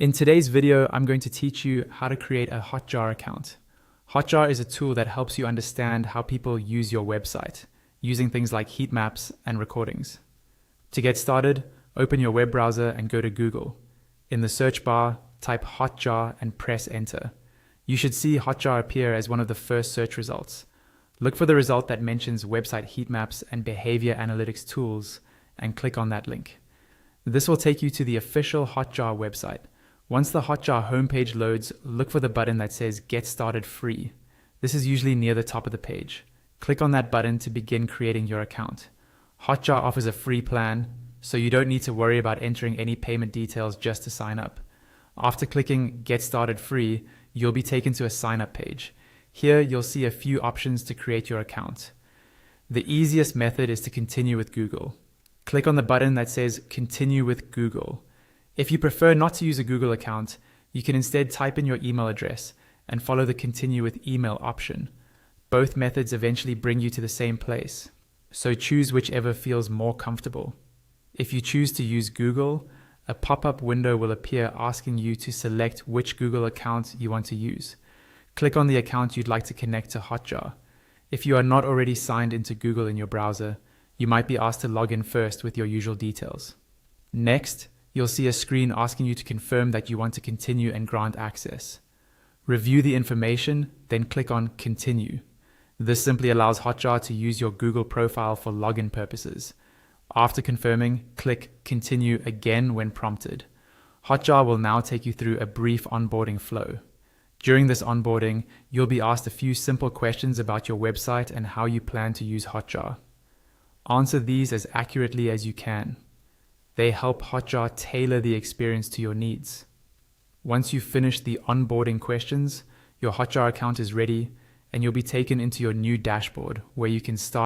In today's video, I'm going to teach you how to create a Hotjar account. Hotjar is a tool that helps you understand how people use your website, using things like heat maps and recordings. To get started, open your web browser and go to Google. In the search bar, type Hotjar and press enter. You should see Hotjar appear as one of the first search results. Look for the result that mentions website heat maps and behavior analytics tools and click on that link. This will take you to the official Hotjar website. Once the Hotjar homepage loads, look for the button that says Get Started Free. This is usually near the top of the page. Click on that button to begin creating your account. Hotjar offers a free plan, so you don't need to worry about entering any payment details just to sign up. After clicking Get Started Free, you'll be taken to a sign-up page. Here, you'll see a few options to create your account. The easiest method is to continue with Google. Click on the button that says Continue with Google. If you prefer not to use a Google account, you can instead type in your email address and follow the Continue with Email option. Both methods eventually bring you to the same place, so choose whichever feels more comfortable. If you choose to use Google, a pop-up window will appear asking you to select which Google account you want to use. Click on the account you'd like to connect to Hotjar. If you are not already signed into Google in your browser, you might be asked to log in first with your usual details. Next, you'll see a screen asking you to confirm that you want to continue and grant access. Review the information, then click on Continue. This simply allows Hotjar to use your Google profile for login purposes. After confirming, click Continue again when prompted. Hotjar will now take you through a brief onboarding flow. During this onboarding, you'll be asked a few simple questions about your website and how you plan to use Hotjar. Answer these as accurately as you can. They help Hotjar tailor the experience to your needs. Once you've finished the onboarding questions, your Hotjar account is ready and you'll be taken into your new dashboard where you can start